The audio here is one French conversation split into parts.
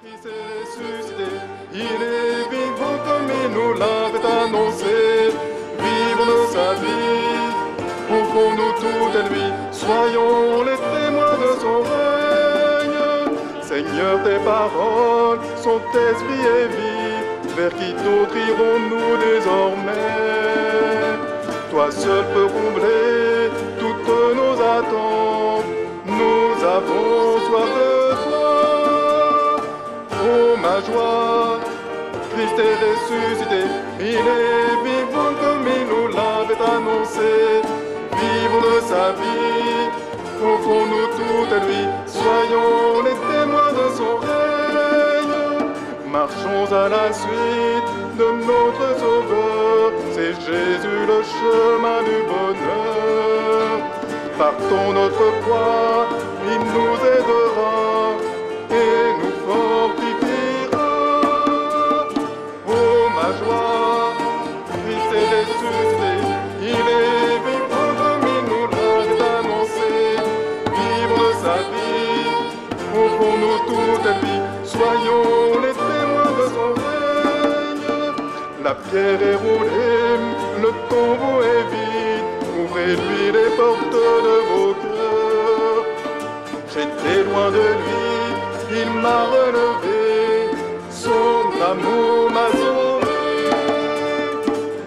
Christ est ressuscité, il est vivant comme il nous l'avait annoncé. Vivons sa vie, offrons-nous tout à lui, soyons les témoins de son règne. Seigneur, tes paroles sont esprit et vie, vers qui d'autre irons-nous désormais? Toi seul peux combler toutes nos attentes, nous avons soif de toi. Oh ma joie, Christ est ressuscité, il est vivant comme il nous l'avait annoncé. Vivons de sa vie, offrons-nous tout à lui, soyons les témoins de son règne. Marchons à la suite de notre Sauveur, c'est Jésus le chemin du bonheur. Partons notre croix, il nous aidera et nous fortifiera. Oh ma joie, Christ est ressuscité, il est vivant comme il nous l'avait annoncé. Vivons de sa vie, offrons-nous tout à lui, soyons les témoins de son règne. La pierre est roulée, le tombeau est vide, ouvrez-lui les portes de vos cœurs. J'étais loin de lui, il m'a relevé, son amour m'a sauvé.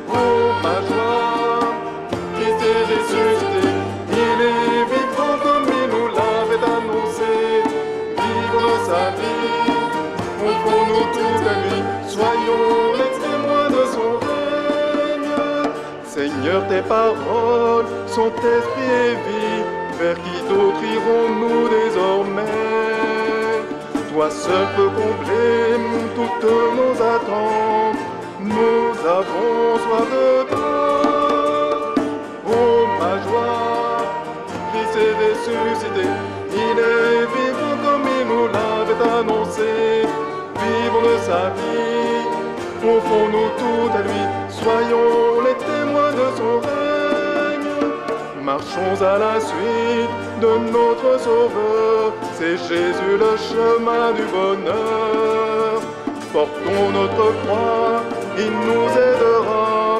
Oh ma joie, Christ est ressuscité, il est vivant comme il nous l'avait annoncé. Vivons de sa vie, offrons-nous tout à lui, soyons les témoins de son règne. Seigneur, tes paroles sont esprit et vie, vers qui d'autre irons-nous désormais? Toi seul peux combler toutes nos attentes, nous avons soif de toi. Oh ma joie, Christ est ressuscité, il est vivant comme il nous l'avait annoncé. Vivons de sa vie, offrons-nous tout à lui, soyons les témoins de son règne. Marchons à la suite de notre Sauveur, c'est Jésus le chemin du bonheur. Portons notre croix, il nous aidera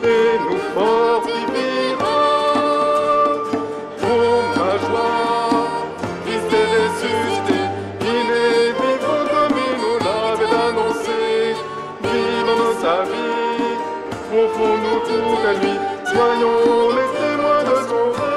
et nous fortifiera. Oh ma joie, Christ est ressuscité, il est vivant comme il nous l'avait annoncé. Vivons de sa vie, offrons-nous tout à lui, soyons les témoins de son règne.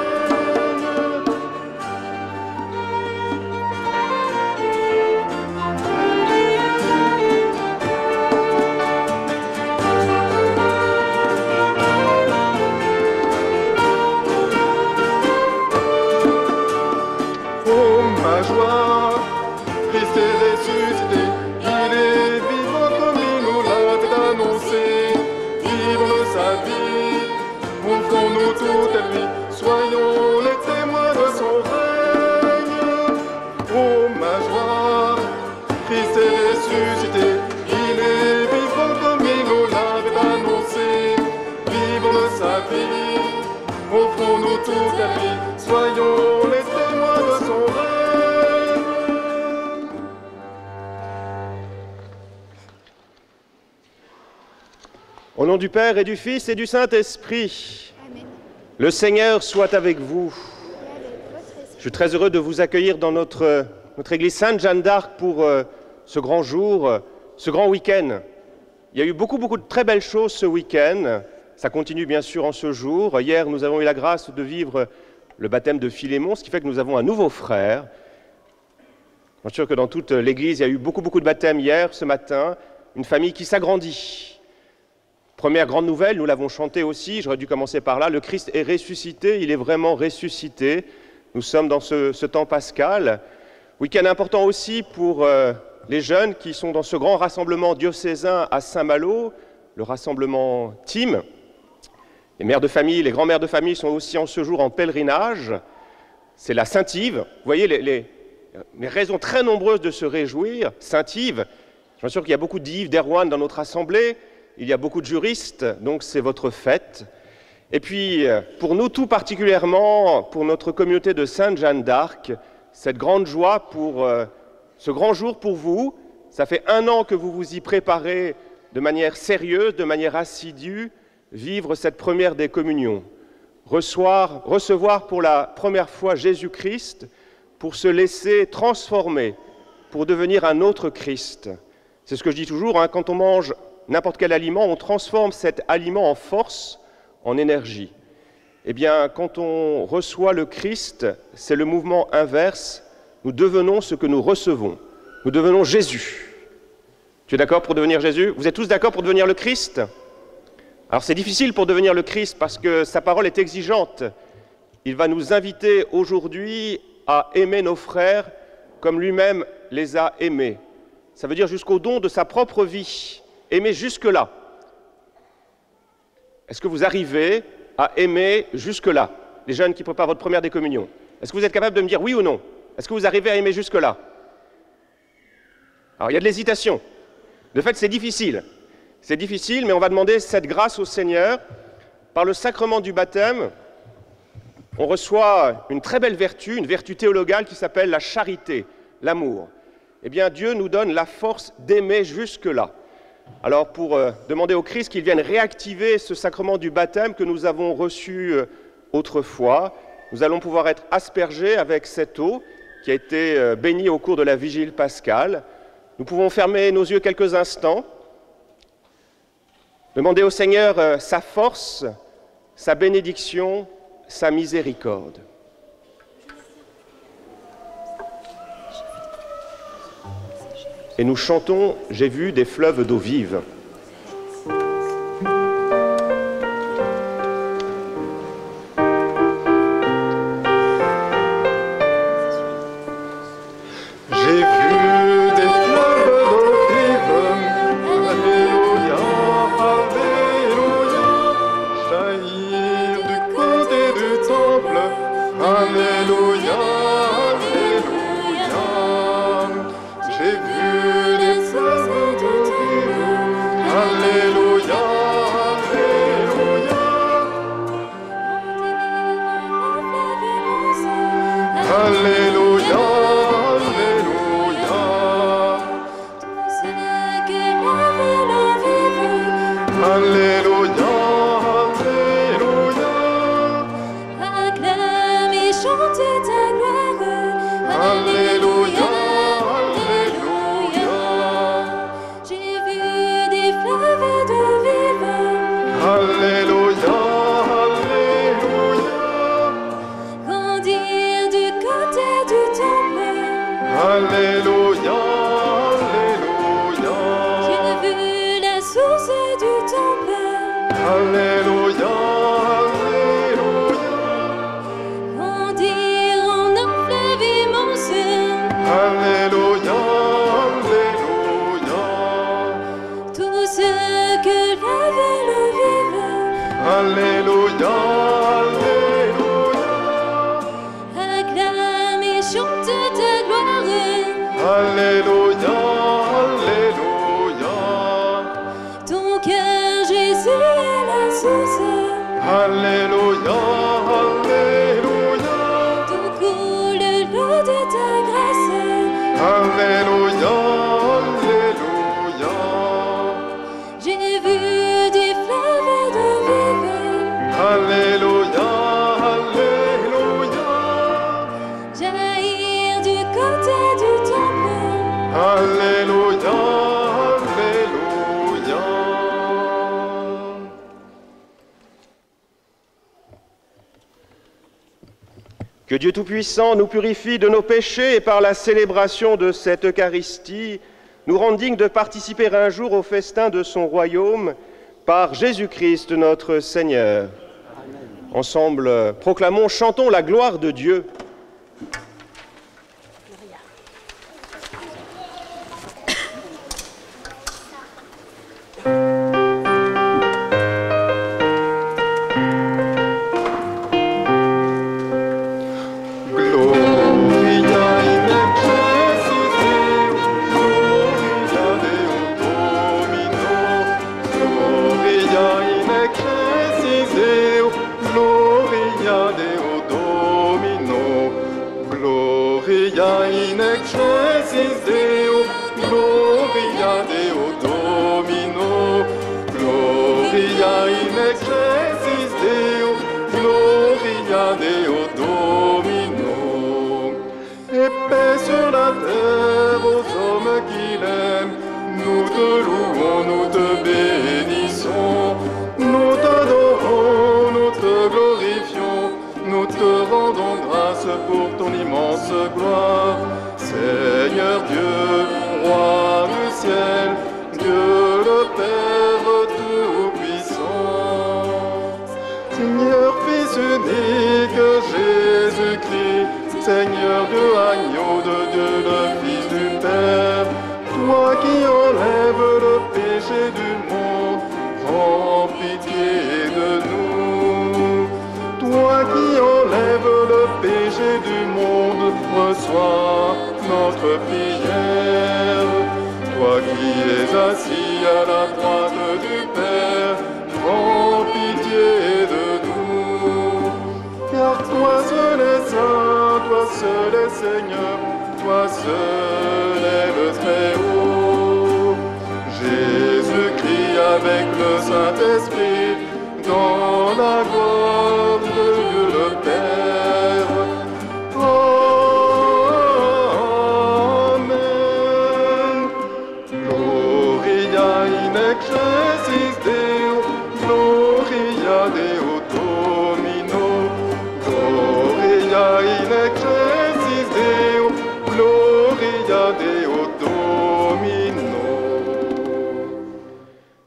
Oh ma joie, Christ est ressuscité, il est vivant comme il nous l'avait annoncé. Vivons de sa vie, offrons-nous tout à lui, soyons les témoins de son règne. Oh ma joie, Christ est ressuscité, il est vivant comme il nous l'avait annoncé. Vivons de sa vie, offrons-nous tout à lui, soyons les témoins de son règne. Au nom du Père et du Fils et du Saint-Esprit, le Seigneur soit avec vous. Je suis très heureux de vous accueillir dans notre église Sainte-Jeanne d'Arc pour ce grand jour, ce grand week-end. Il y a eu beaucoup de très belles choses ce week-end. Ça continue bien sûr en ce jour. Hier, nous avons eu la grâce de vivre le baptême de Philémon, ce qui fait que nous avons un nouveau frère. Bien sûr que dans toute l'église, il y a eu beaucoup de baptêmes hier, ce matin. Une famille qui s'agrandit. Première grande nouvelle, nous l'avons chanté aussi, j'aurais dû commencer par là, le Christ est ressuscité, il est vraiment ressuscité. Nous sommes dans ce temps pascal. Week-end important aussi pour les jeunes qui sont dans ce grand rassemblement diocésain à Saint-Malo, le rassemblement TEAM. Les mères de famille, les grands-mères de famille sont aussi en ce jour en pèlerinage. C'est la Saint-Yves. Vous voyez les raisons très nombreuses de se réjouir. Saint-Yves, je suis sûr qu'il y a beaucoup d'Yves, d'Erwan dans notre assemblée. Il y a beaucoup de juristes, donc c'est votre fête. Et puis, pour nous tout particulièrement, pour notre communauté de Sainte-Jeanne d'Arc, cette grande joie pour ce grand jour pour vous, Ça fait 1 an que vous vous y préparez de manière sérieuse, de manière assidue, vivre cette première des communions. Recevoir pour la première fois Jésus-Christ pour se laisser transformer, pour devenir un autre Christ. C'est ce que je dis toujours, hein, quand on mange n'importe quel aliment, on transforme cet aliment en force, en énergie. Eh bien, quand on reçoit le Christ, c'est le mouvement inverse. Nous devenons ce que nous recevons. Nous devenons Jésus. Tu es d'accord pour devenir Jésus? Vous êtes tous d'accord pour devenir le Christ? Alors c'est difficile pour devenir le Christ parce que sa parole est exigeante. Il va nous inviter aujourd'hui à aimer nos frères comme lui-même les a aimés. Ça veut dire jusqu'au don de sa propre vie. Aimer jusque-là. Est-ce que vous arrivez à aimer jusque-là? Les jeunes qui préparent votre première des communions. Est-ce que vous êtes capable de me dire oui ou non? Est-ce que vous arrivez à aimer jusque-là? Alors il y a de l'hésitation. De fait, c'est difficile. C'est difficile, mais on va demander cette grâce au Seigneur. Par le sacrement du baptême, on reçoit une très belle vertu, une vertu théologale qui s'appelle la charité, l'amour. Eh bien, Dieu nous donne la force d'aimer jusque-là. Alors, pour demander au Christ qu'il vienne réactiver ce sacrement du baptême que nous avons reçu autrefois, nous allons pouvoir être aspergés avec cette eau qui a été bénie au cours de la vigile pascale. Nous pouvons fermer nos yeux quelques instants, demander au Seigneur sa force, sa bénédiction, sa miséricorde. Et nous chantons « J'ai vu des fleuves d'eau vive ». Que Dieu Tout-Puissant nous purifie de nos péchés et par la célébration de cette Eucharistie, nous rende dignes de participer un jour au festin de son royaume par Jésus-Christ notre Seigneur. Amen. Ensemble, proclamons, chantons la gloire de Dieu. Gloria Deo Domino. bénis que Jésus-Christ, Seigneur Dieu, agneau de Dieu, le Fils du Père, toi qui enlèves le péché du monde, prends pitié de nous. Toi qui enlèves le péché du monde, reçois notre prière. Toi qui es assis à la droite du Père, prends pitié de nous. Car toi seul est saint, toi seul est Seigneur, toi seul est le Très-Haut. Jésus-Christ avec le Saint-Esprit, dans la gloire de Dieu le Père. Amen. Gloria in excelsis Deo, Gloria Deo Domino. Gloria in excelsis Deo, Gloria Deo Domino.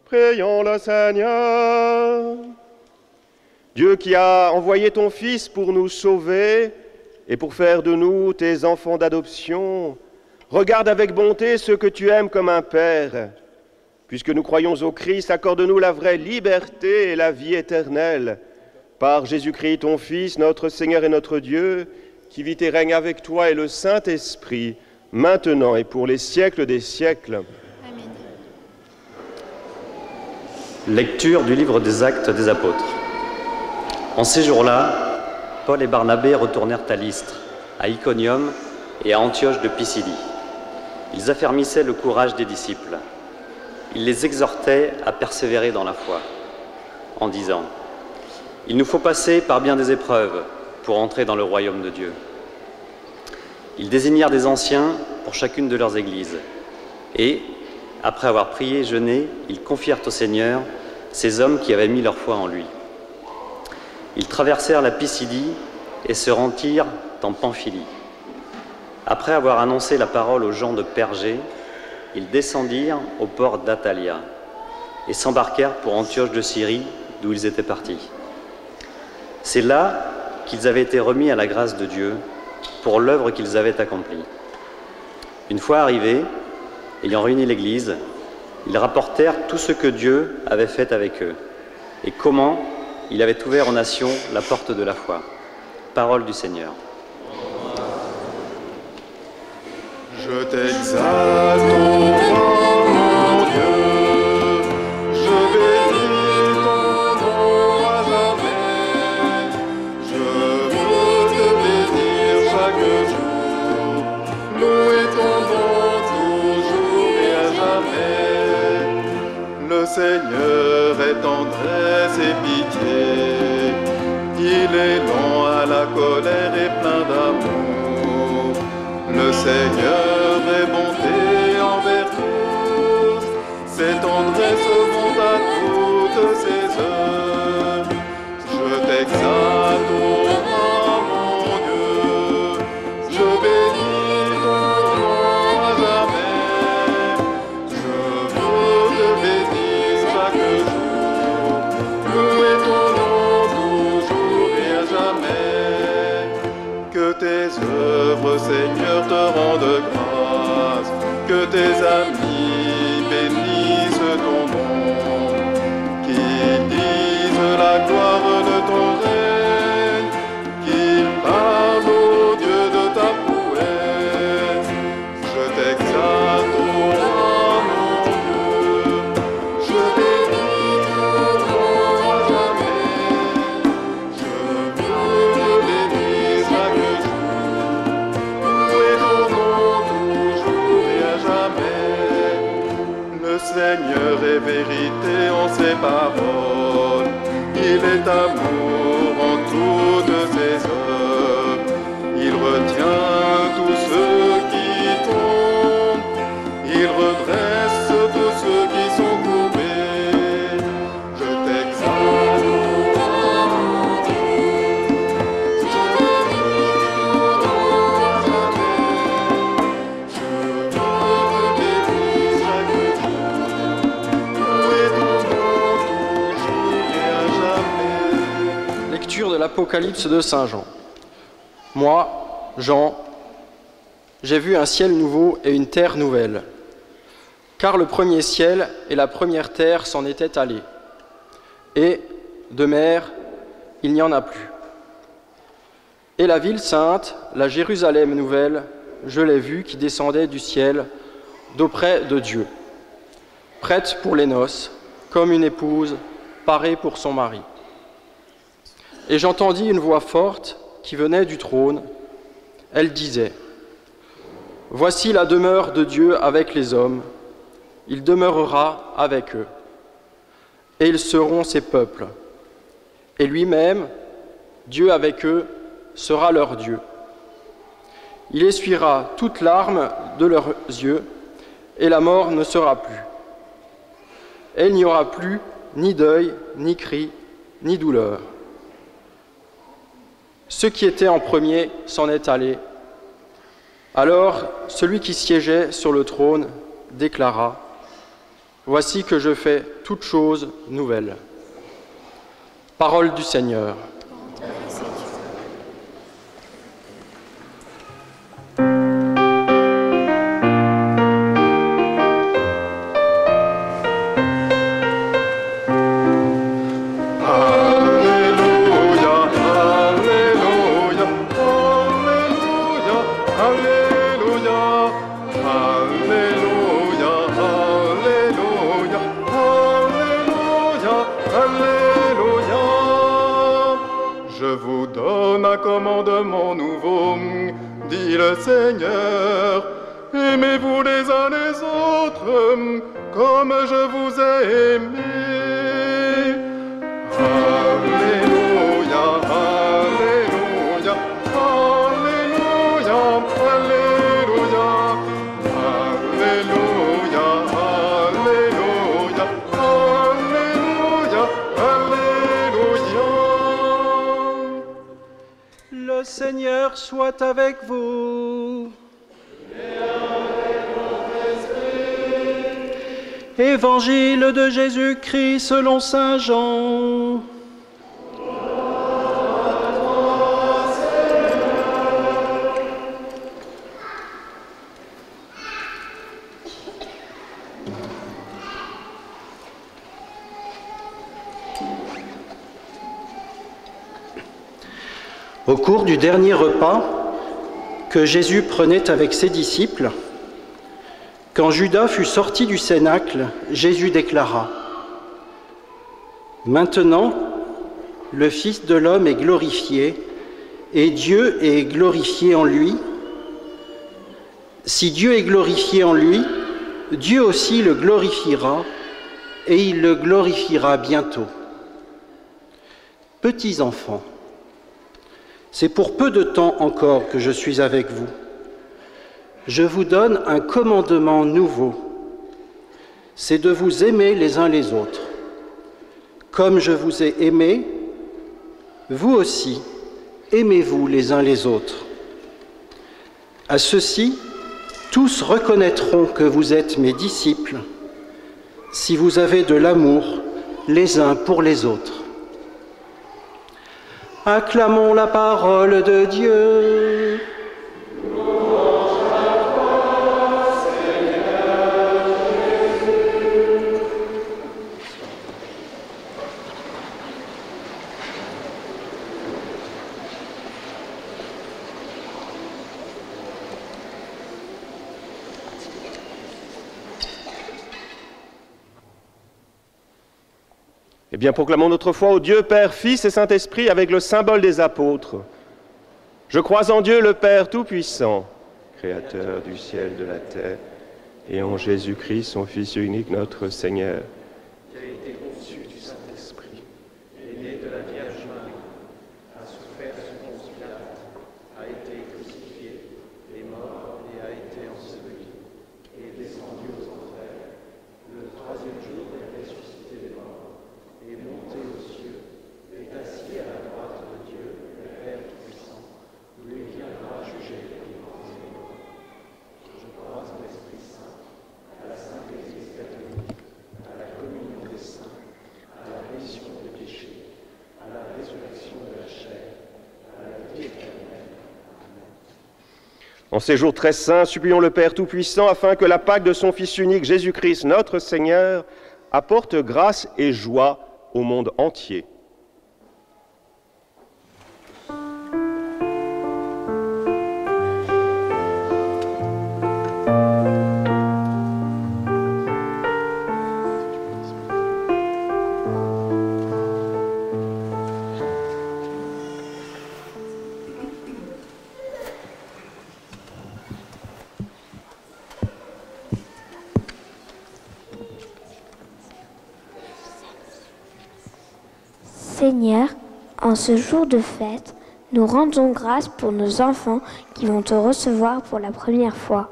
Prions le Seigneur. Dieu qui a envoyé ton Fils pour nous sauver et pour faire de nous tes enfants d'adoption, regarde avec bonté ceux que tu aimes comme un Père. Puisque nous croyons au Christ, accorde-nous la vraie liberté et la vie éternelle. Par Jésus-Christ, ton Fils, notre Seigneur et notre Dieu, qui vit et règne avec toi et le Saint-Esprit, maintenant et pour les siècles des siècles. Amen. Lecture du livre des Actes des Apôtres. En ces jours-là, Paul et Barnabé retournèrent à Lystre, à Iconium et à Antioche de Pisidie. Ils affermissaient le courage des disciples. Ils les exhortaient à persévérer dans la foi, en disant « Il nous faut passer par bien des épreuves pour entrer dans le royaume de Dieu. » Ils désignèrent des anciens pour chacune de leurs églises. Et, après avoir prié et jeûné, ils confièrent au Seigneur ces hommes qui avaient mis leur foi en lui. Ils traversèrent la Pisidie et se rendirent en Pamphylie. Après avoir annoncé la parole aux gens de Pergé, ils descendirent au port d'Attalia et s'embarquèrent pour Antioche de Syrie, d'où ils étaient partis. C'est là qu'ils avaient été remis à la grâce de Dieu pour l'œuvre qu'ils avaient accomplie. Une fois arrivés, ayant réuni l'Église, ils rapportèrent tout ce que Dieu avait fait avec eux et comment il avait ouvert aux nations la porte de la foi. Parole du Seigneur. Je t'exalte, ô roi, mon Dieu, je bénis ton nom à jamais. Je veux te bénir chaque jour, louer ton nom toujours et à jamais. Le Seigneur est tendresse et pitié, il est lent à la colère et plein d'amour. Le Seigneur est bonté envers tous, ses tendresses vont à toutes ses œuvres. Je t'exalte, ô roi, mon Dieu, je bénis ton nom à jamais. Je veux te bénir chaque jour, louer ton nom toujours et à jamais. Que tes œuvres, Seigneur, te rendent grâce, que tes amis bénissent ton nom, qu'ils disent la gloire de ton règne, qu'ils parlent au Dieu de ta prouesse. Je t'exalte, ô roi, mon Dieu, je bénis ton nom à jamais. Je veux te bénir chaque jour, louer ton nom toujours et à jamais. Le Seigneur est vérité en ses paroles, il est amour en toutes ses œuvres. Il retient tous ceux qui tombent, il redresse tous ceux qui sont courbés. Je t'exalte, ô roi, mon Dieu, je bénis ton nom à jamais. Je veux te bénir chaque jour, louer ton nom toujours et à jamais. l'Apocalypse de Saint Jean. Moi, Jean, j'ai vu un ciel nouveau et une terre nouvelle, car le premier ciel et la première terre s'en étaient allés, et de mer, il n'y en a plus. Et la ville sainte, la Jérusalem nouvelle, je l'ai vue qui descendait du ciel d'auprès de Dieu, prête pour les noces, comme une épouse parée pour son mari. Et j'entendis une voix forte qui venait du trône. Elle disait : Voici la demeure de Dieu avec les hommes. Il demeurera avec eux. Et ils seront ses peuples. Et lui-même, Dieu avec eux, sera leur Dieu. Il essuiera toute larme de leurs yeux, et la mort ne sera plus. Et il n'y aura plus ni deuil, ni cri, ni douleur. Ce qui était en premier s'en est allé. Alors celui qui siégeait sur le trône déclara : Voici que je fais toutes choses nouvelles. Parole du Seigneur. Commandement nouveau, dit le Seigneur, aimez-vous les uns les autres, comme je vous ai aimés. Alléluia, Alléluia, Alléluia, Alléluia, Alléluia, Alléluia, Alléluia, Alléluia. Le Seigneur soit avec vous. Et avec votre esprit. Évangile de Jésus-Christ selon saint Jean. Au cours du dernier repas que Jésus prenait avec ses disciples, quand Judas fut sorti du cénacle, Jésus déclara : Maintenant, le Fils de l'homme est glorifié, et Dieu est glorifié en lui. Si Dieu est glorifié en lui, Dieu aussi le glorifiera, et il le glorifiera bientôt. Petits enfants, c'est pour peu de temps encore que je suis avec vous. Je vous donne un commandement nouveau. C'est de vous aimer les uns les autres. Comme je vous ai aimés, vous aussi, aimez-vous les uns les autres. À ceci, tous reconnaîtront que vous êtes mes disciples, si vous avez de l'amour les uns pour les autres. Acclamons la parole de Dieu. Eh bien, proclamons notre foi au Dieu, Père, Fils et Saint-Esprit avec le symbole des apôtres. Je crois en Dieu, le Père Tout-Puissant, Créateur du ciel et de la terre, et en Jésus-Christ, son Fils unique, notre Seigneur, qui a été conçu du Saint-Esprit, est né de la Vierge Marie, a souffert sous Ponce Pilate, a été crucifié, est mort et a été enseveli, et est descendu aux enfers. Le troisième jour, il est ressuscité des morts, est monté aux cieux, est assis à la droite de Dieu, le Père Tout-Puissant, où il viendra juger les vivants et les morts. Je crois en l'Esprit Saint, à la Sainte Église catholique, à la En ces jours très saints, supplions le Père Tout-Puissant afin que la Pâque de son Fils unique, Jésus-Christ, notre Seigneur, apporte grâce et joie au monde entier. Seigneur, en ce jour de fête, nous rendons grâce pour nos enfants qui vont te recevoir pour la première fois.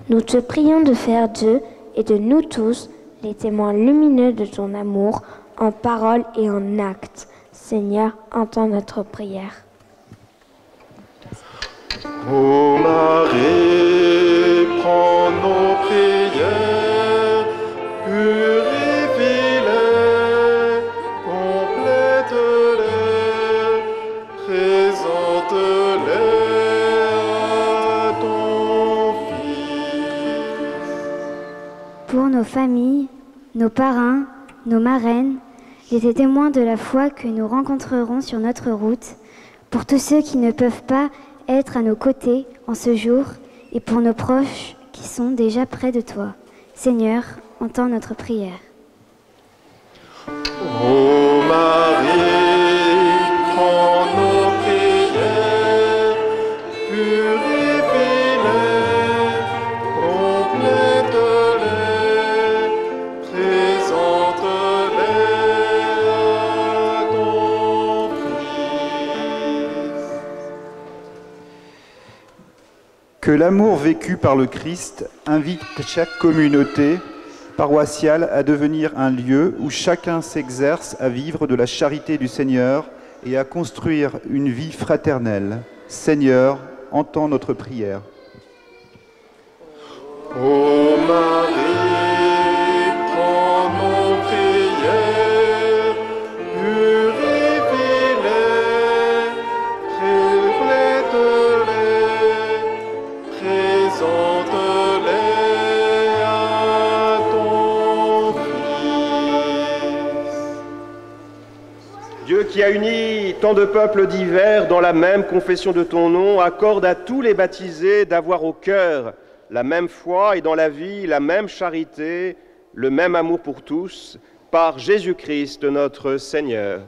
Nous te prions de faire d'eux et de nous tous les témoins lumineux de ton amour en parole et en acte. Seigneur, entends notre prière. Ô Marie, prends nos prières, purifie-les, complète-les, présente-les à ton Fils. Pour nos familles, nos parrains, nos marraines, les témoins de la foi que nous rencontrerons sur notre route, pour tous ceux qui ne peuvent pas être à nos côtés en ce jour et pour nos proches qui sont déjà près de toi. Seigneur, entends notre prière. Ô Marie, prends nos prières, purifie-les, complète-les, présente-les à ton Fils. Que l'amour vécu par le Christ invite chaque communauté paroissiale à devenir un lieu où chacun s'exerce à vivre de la charité du Seigneur et à construire une vie fraternelle. Seigneur, entends notre prière. Ô Marie, prends nos prières, purifie-les, complète-les, présente-les à ton Fils. Dieu qui a uni tant de peuples divers dans la même confession de ton nom, accorde à tous les baptisés d'avoir au cœur la même foi et dans la vie la même charité, le même amour pour tous, par Jésus-Christ notre Seigneur.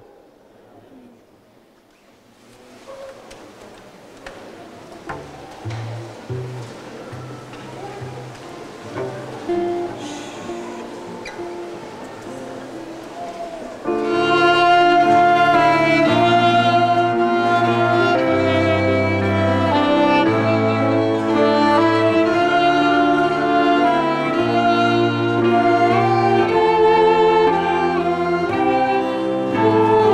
Ô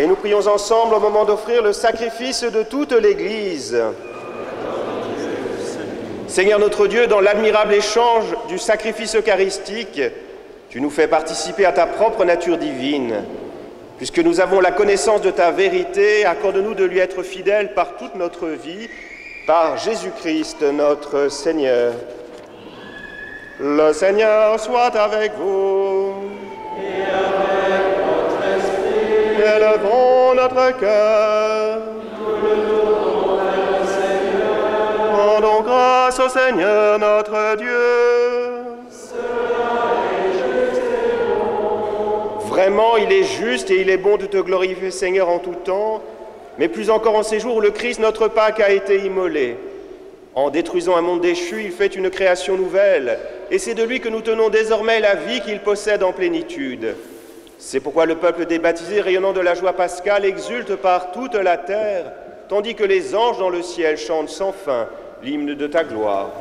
Et nous prions ensemble au moment d'offrir le sacrifice de toute l'Église. Seigneur notre Dieu, dans l'admirable échange du sacrifice eucharistique, tu nous fais participer à ta propre nature divine. Puisque nous avons la connaissance de ta vérité, accorde-nous de lui être fidèles par toute notre vie, par Jésus-Christ notre Seigneur. Le Seigneur soit avec vous. Et avec votre esprit. Élevons notre cœur. Nous le tournons vers le Seigneur. Rendons grâce au Seigneur notre Dieu. Cela est juste et bon. Vraiment, il est juste et il est bon de te glorifier, Seigneur, en tout temps, mais plus encore en ces jours où le Christ, notre Pâque, a été immolé. En détruisant un monde déchu, il fait une création nouvelle, et c'est de lui que nous tenons désormais la vie qu'il possède en plénitude. C'est pourquoi le peuple débaptisé, rayonnant de la joie pascale, exulte par toute la terre, tandis que les anges dans le ciel chantent sans fin l'hymne de ta gloire.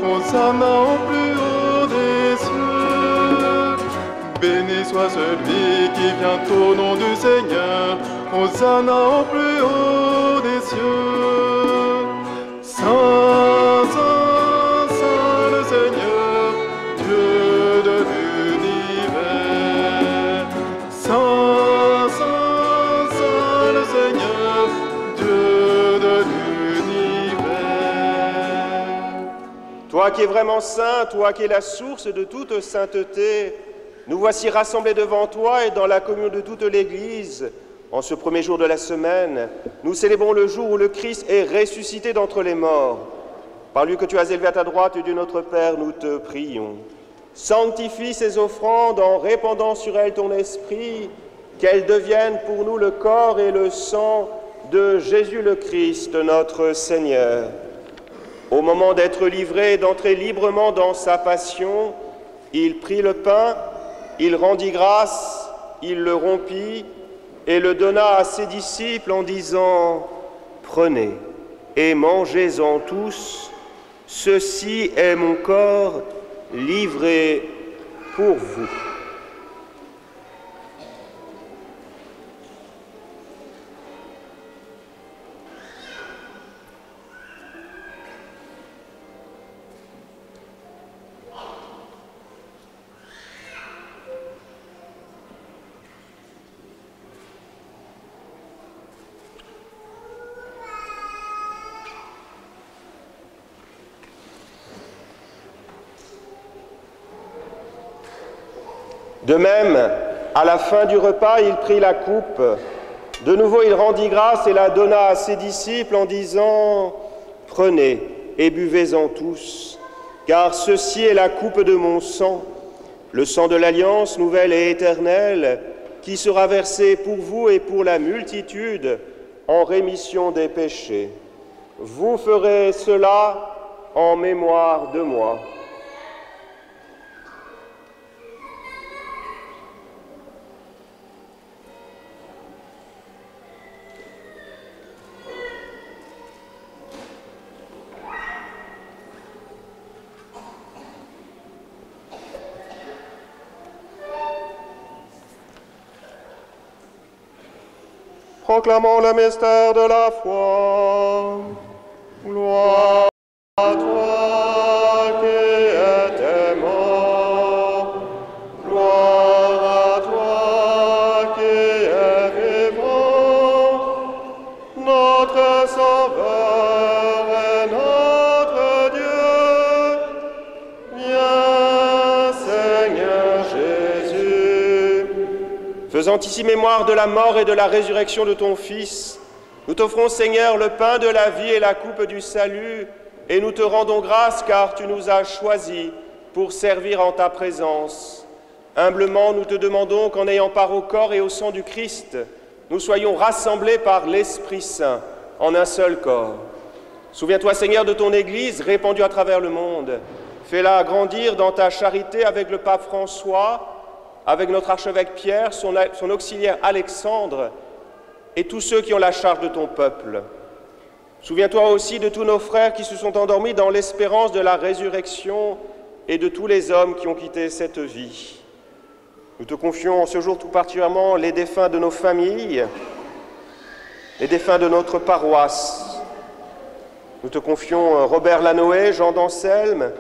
Hosanna au plus haut des cieux. Béni soit celui qui vient au nom du Seigneur. Hosanna au plus haut des cieux. Saint, saint, saint le Seigneur, Dieu de l'univers. Saint, saint, saint le Seigneur, Dieu de l'univers. Toi qui es vraiment saint, toi qui es la source de toute sainteté, nous voici rassemblés devant toi et dans la communion de toute l'Église. En ce premier jour de la semaine, nous célébrons le jour où le Christ est ressuscité d'entre les morts. Par lui que tu as élevé à ta droite, Dieu notre Père, nous te prions. Sanctifie ces offrandes en répandant sur elles ton esprit, qu'elles deviennent pour nous le corps et le sang de Jésus le Christ, notre Seigneur. Au moment d'être livré et d'entrer librement dans sa passion, il prit le pain, il rendit grâce, il le rompit et le donna à ses disciples en disant « Prenez et mangez-en tous, ceci est mon corps livré pour vous. » De même, à la fin du repas, il prit la coupe. De nouveau, il rendit grâce et la donna à ses disciples en disant « Prenez et buvez-en tous, car ceci est la coupe de mon sang, le sang de l'alliance nouvelle et éternelle, qui sera versé pour vous et pour la multitude en rémission des péchés. Vous ferez cela en mémoire de moi. » Proclamons le mystère de la foi. Gloire à toi qui étais mort. Gloire à toi qui es vivant. Notre Sauveur et notre Dieu. Viens, Seigneur Jésus. Faisant ici mémoire de la mort et de la résurrection de ton Fils, nous t'offrons, Seigneur, le pain de la vie et la coupe du salut, et nous te rendons grâce car tu nous as choisis pour servir en ta présence. Humblement, nous te demandons qu'en ayant part au corps et au sang du Christ, nous soyons rassemblés par l'Esprit Saint en un seul corps. Souviens-toi, Seigneur, de ton Église répandue à travers le monde. Fais-la grandir dans ta charité avec le pape François, avec notre archevêque Pierre, son auxiliaire Alexandre et tous ceux qui ont la charge de ton peuple. Souviens-toi aussi de tous nos frères qui se sont endormis dans l'espérance de la résurrection et de tous les hommes qui ont quitté cette vie. Nous te confions en ce jour tout particulièrement les défunts de nos familles, les défunts de notre paroisse. Nous te confions Robert Lanoé, Jean d'Anselme,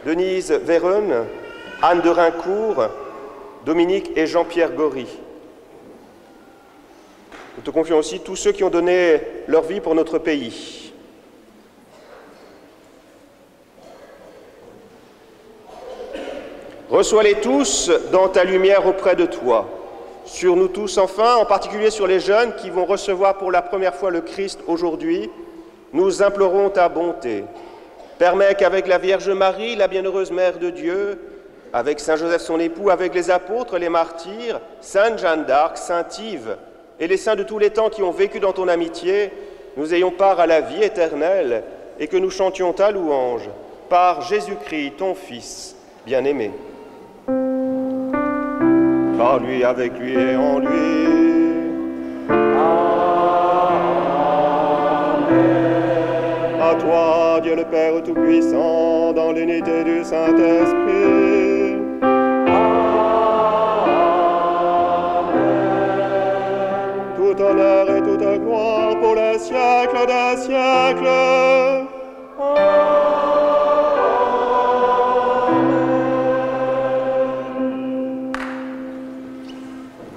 Denise Véronne, Anne de Rincourt, Dominique et Jean-Pierre Gory. Nous te confions aussi tous ceux qui ont donné leur vie pour notre pays. Reçois-les tous dans ta lumière auprès de toi. Sur nous tous, enfin, en particulier sur les jeunes qui vont recevoir pour la première fois le Christ aujourd'hui, nous implorons ta bonté. Permets qu'avec la Vierge Marie, la bienheureuse Mère de Dieu, avec Saint Joseph son époux, avec les apôtres, les martyrs, Sainte Jeanne d'Arc, Saint Yves et les saints de tous les temps qui ont vécu dans ton amitié, nous ayons part à la vie éternelle et que nous chantions ta louange par Jésus-Christ, ton Fils bien-aimé. Par lui, avec lui et en lui. Amen. À toi, Dieu le Père Tout-Puissant, dans l'unité du Saint-Esprit. Amen. Tout honneur et toute gloire pour les siècles des siècles.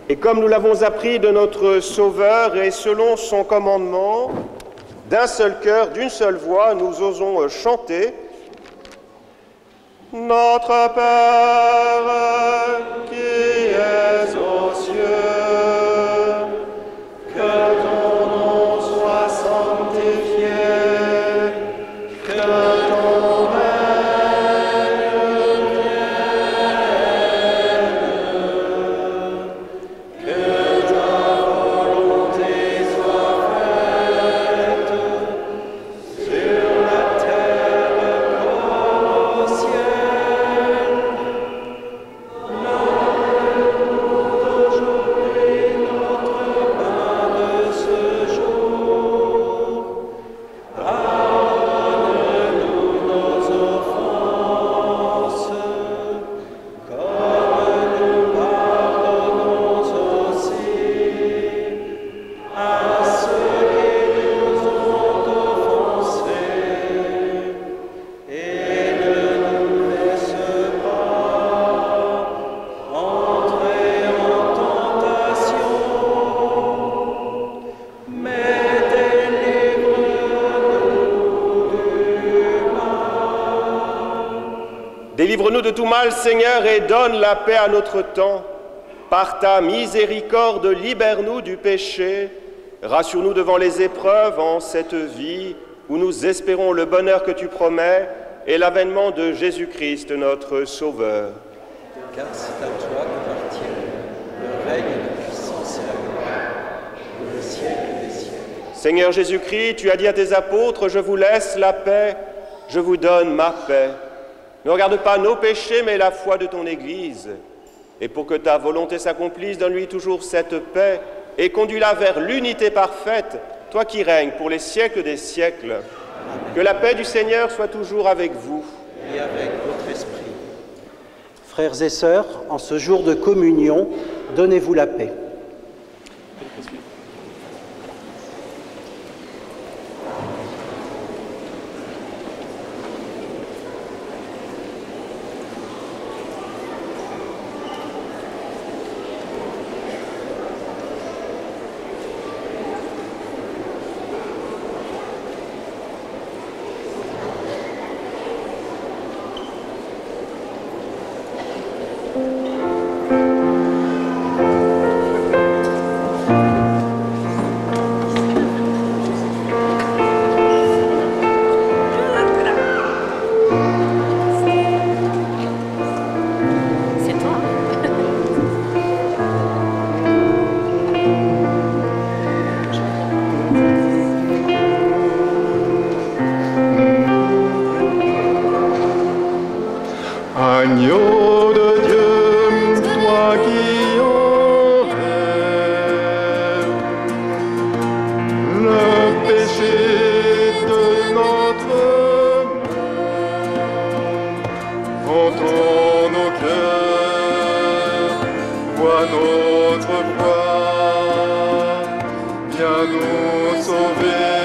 Et comme nous l'avons appris de notre Sauveur et selon son commandement, d'un seul cœur, d'une seule voix, nous osons chanter « Notre Père qui es aux cieux, que ton nom soit sanctifié, que ton règne vienne, que ta volonté soit faite sur la terre comme au ciel. Donne-nous aujourd'hui notre pain de ce jour. Pardonne-nous nos offenses, comme nous pardonnons aussi à ceux qui nous ont offensés. Et ne nous laisse pas entrer en tentation, mais délivre-nous du mal. Délivre-nous de tout mal, Seigneur, et donne la paix à notre temps. Par ta miséricorde, libère-nous du péché. Rassure-nous devant les épreuves en cette vie où nous espérons le bonheur que tu promets et l'avènement de Jésus-Christ, notre Sauveur. Car c'est à toi qu'appartient le règne, la puissance et la gloire, pour le siècle des siècles. Seigneur Jésus-Christ, tu as dit à tes apôtres, je vous laisse la paix, je vous donne ma paix. Ne regarde pas nos péchés, mais la foi de ton Église. Et pour que ta volonté s'accomplisse, donne-lui toujours cette paix et conduis-la vers l'unité parfaite, toi qui règnes pour les siècles des siècles. Que la paix du Seigneur soit toujours avec vous. Et avec votre esprit. Frères et sœurs, en ce jour de communion, donnez-vous la paix. notre foi, viens nous sauver,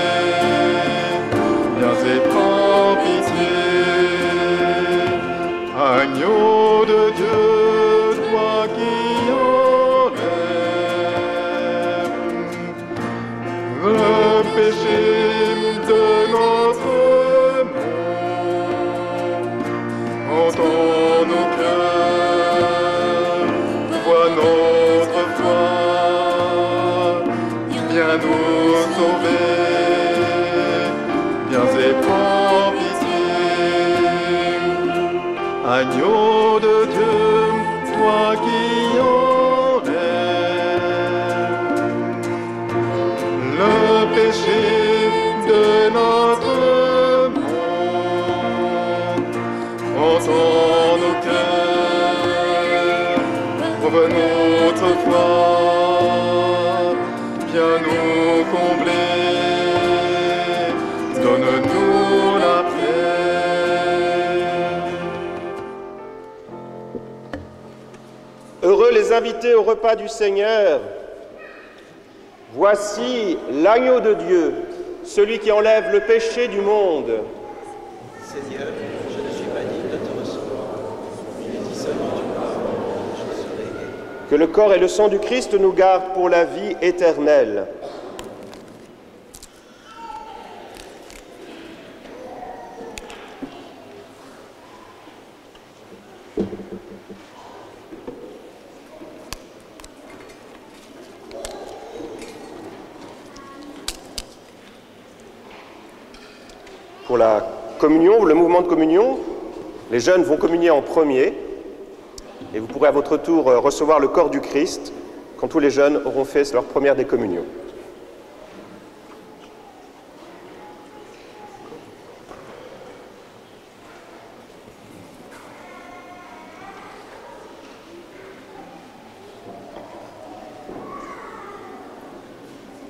viens et prends pitié. Agneau de Dieu, toi qui enlèves le péché de notre monde, entends nos cœurs, vois notre foi, viens nous sauver, viens et prends pitié. Agneau de Dieu, toi qui enlèves le péché de notre monde, entends nos cœurs, prouve notre foi, viens nous combler, donne-nous la paix. Heureux les invités au repas du Seigneur. Voici l'agneau de Dieu, celui qui enlève le péché du monde. Seigneur, je ne suis pas digne de te recevoir, mais dis seulement tu parles, je serai guéri. Que le corps et le sang du Christ nous gardent pour la vie éternelle. Pour la communion, le mouvement de communion, les jeunes vont communier en premier et vous pourrez à votre tour recevoir le corps du Christ quand tous les jeunes auront fait leur première décommunion.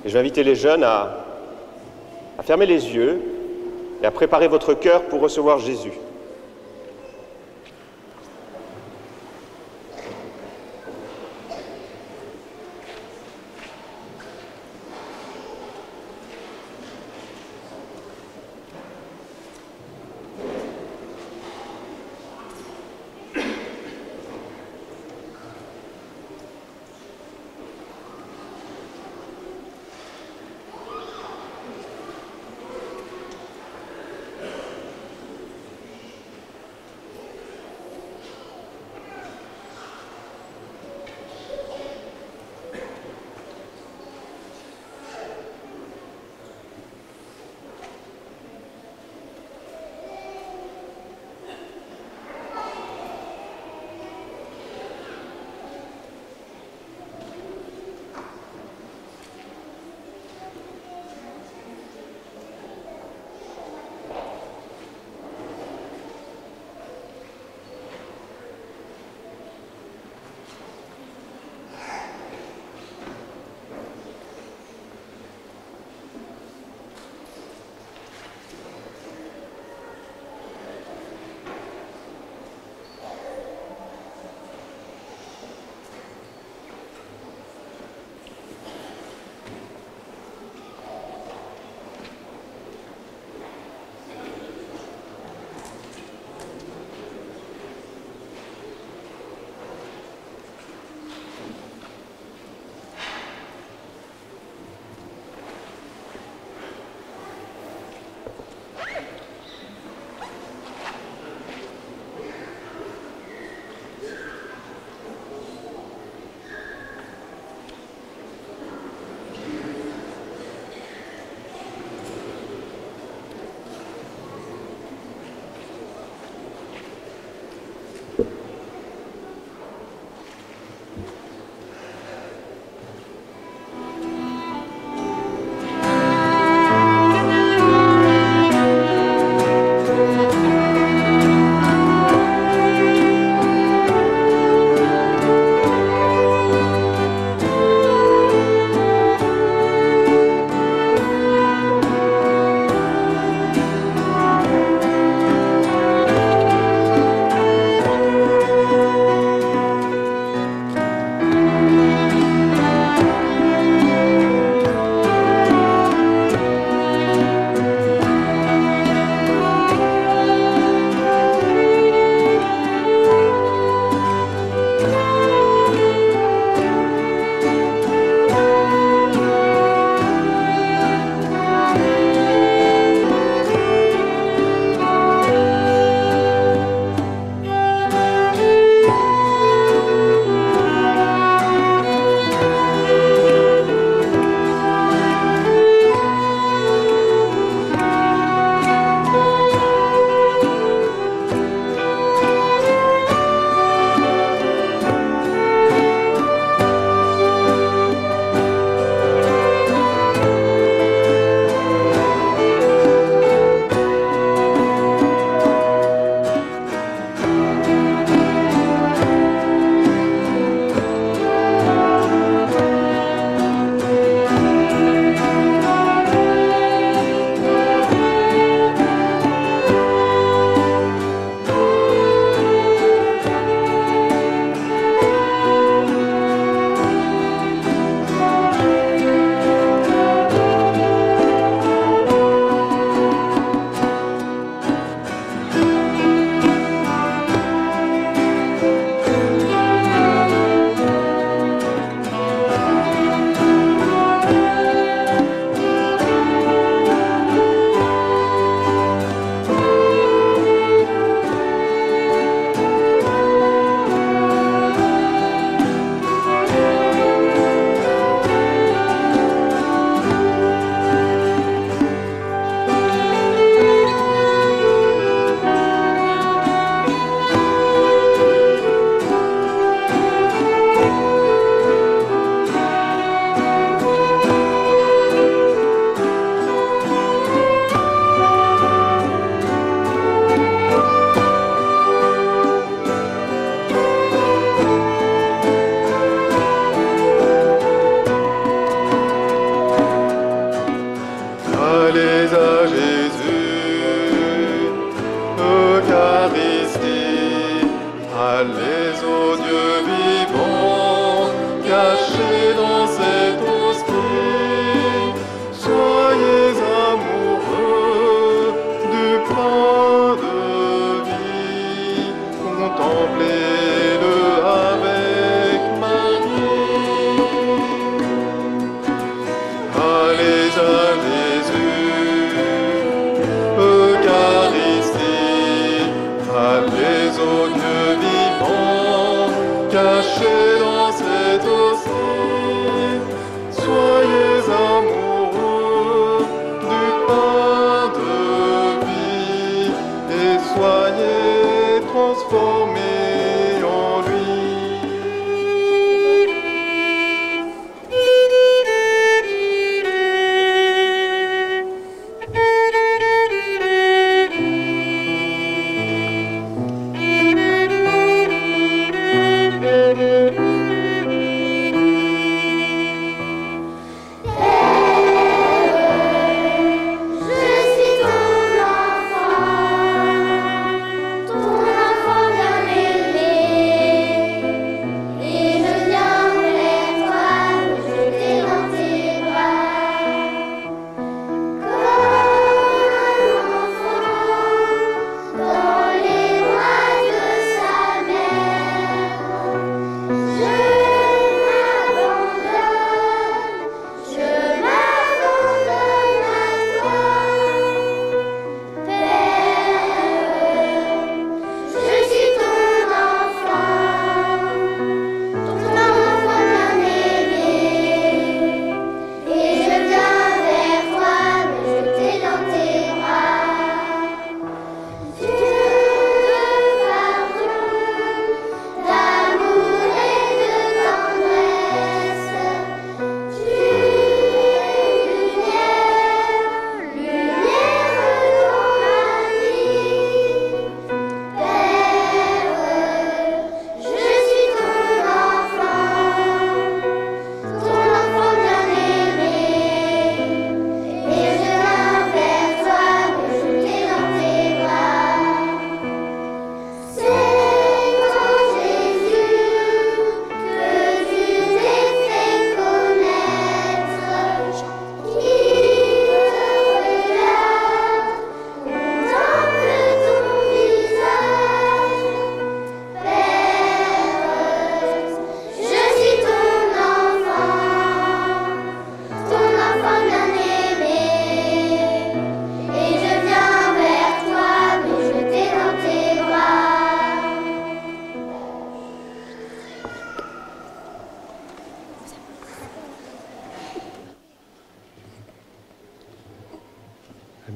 Et je vais inviter les jeunes à fermer les yeux et à préparer votre cœur pour recevoir Jésus.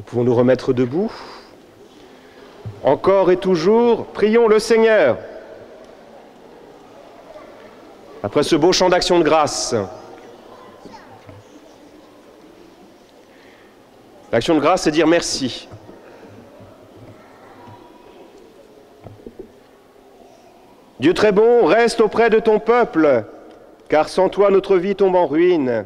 Nous pouvons nous remettre debout. Encore et toujours, prions le Seigneur. Après ce beau chant d'action de grâce, l'action de grâce, c'est dire merci. Dieu très bon, reste auprès de ton peuple, car sans toi notre vie tombe en ruine.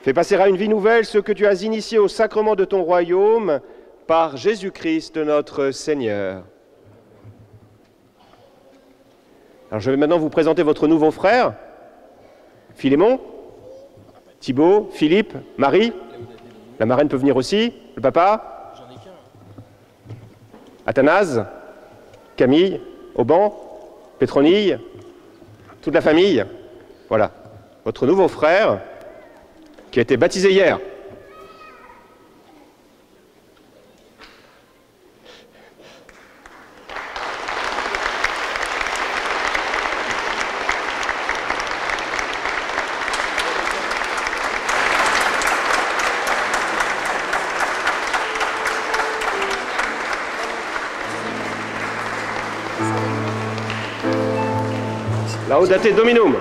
Fais passer à une vie nouvelle ce que tu as initié au sacrement de ton royaume par Jésus-Christ notre Seigneur. Alors je vais maintenant vous présenter votre nouveau frère, Philémon, Thibaut, Philippe, Marie. La marraine peut venir aussi, le papa, Athanase, Camille, Auban, Pétronille, toute la famille. Voilà, votre nouveau frère qui a été baptisé hier. Laudate Dominum.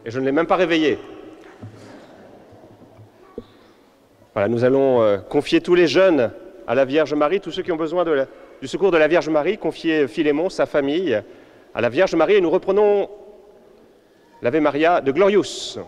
Et je ne l'ai même pas réveillé. Voilà, nous allons confier tous les jeunes à la Vierge Marie, tous ceux qui ont besoin du secours de la Vierge Marie, confier Philémon, sa famille, à la Vierge Marie, et nous reprenons l'Ave Maria de Glorious.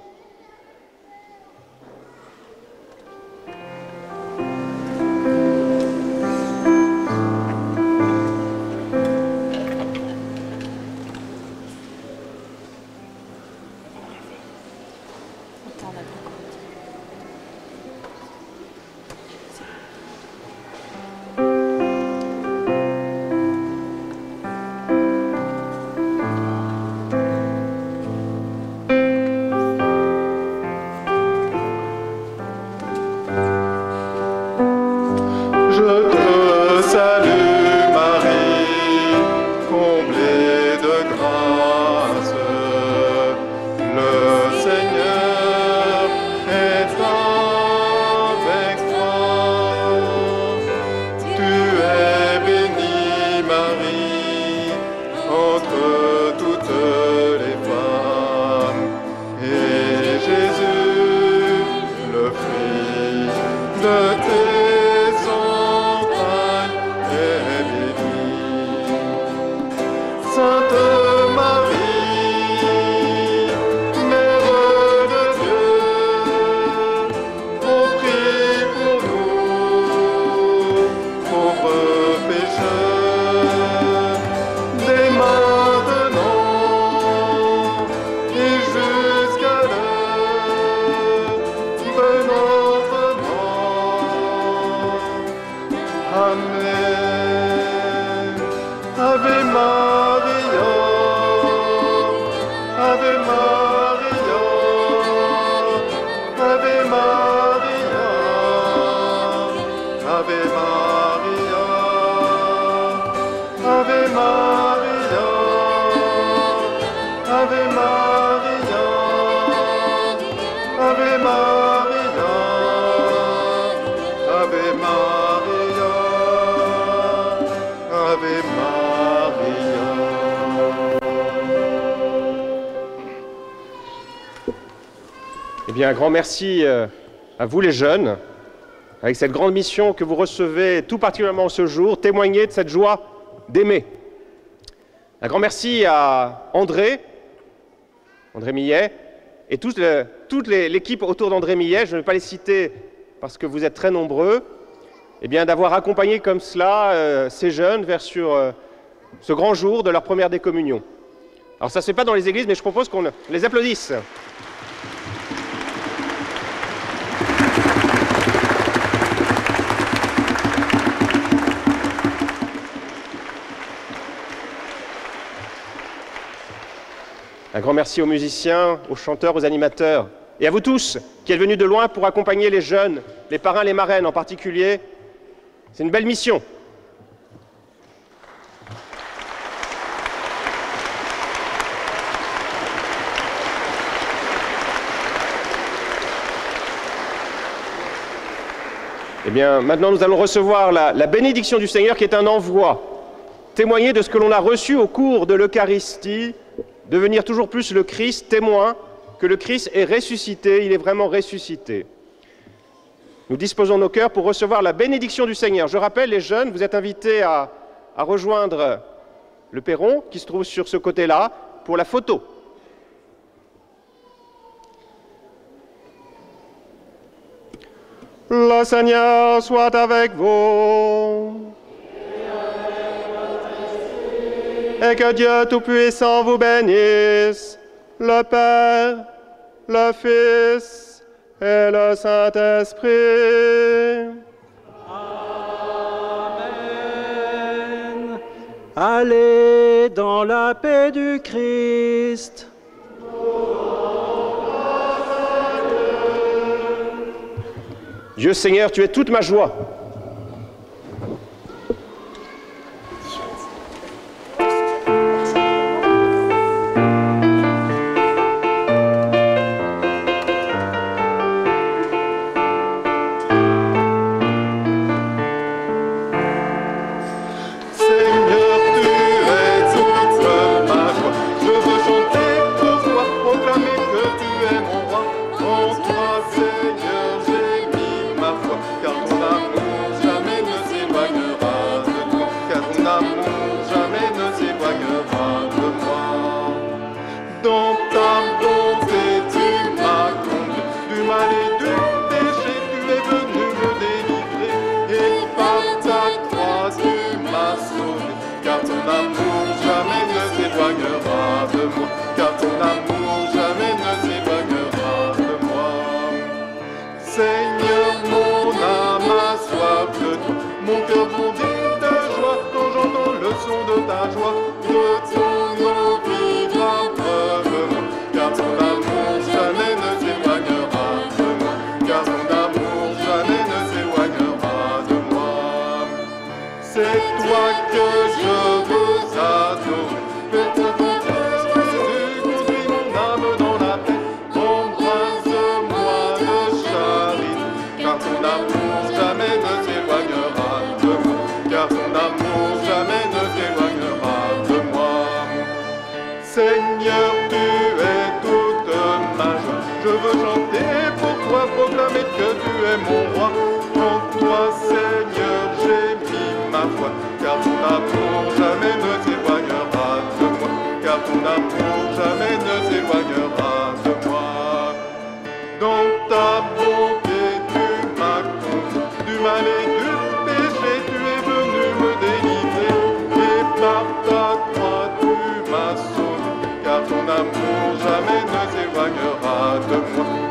Eh bien, un grand merci à vous les jeunes, avec cette grande mission que vous recevez tout particulièrement ce jour, témoigner de cette joie d'aimer. Un grand merci à André Millet, et toute l'équipe autour d'André Millet, je ne vais pas les citer parce que vous êtes très nombreux, eh bien d'avoir accompagné comme cela ces jeunes vers ce grand jour de leur première décommunion. Alors ça ne se fait pas dans les églises, mais je propose qu'on les applaudisse. Un grand merci aux musiciens, aux chanteurs, aux animateurs, et à vous tous qui êtes venus de loin pour accompagner les jeunes, les parrains, les marraines en particulier. C'est une belle mission. Eh bien, maintenant, nous allons recevoir la bénédiction du Seigneur qui est un envoi, témoigner de ce que l'on a reçu au cours de l'Eucharistie, devenir toujours plus le Christ, témoin que le Christ est ressuscité, il est vraiment ressuscité. Nous disposons nos cœurs pour recevoir la bénédiction du Seigneur. Je rappelle, les jeunes, vous êtes invités à rejoindre le perron qui se trouve sur ce côté-là pour la photo. Le Seigneur soit avec vous. Et que Dieu Tout-Puissant vous bénisse, le Père, le Fils et le Saint-Esprit. Amen. Allez dans la paix du Christ. Dieu Seigneur, tu es toute ma joie.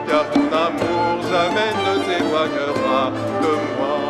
Car ton amour jamais ne s'éloignera de moi.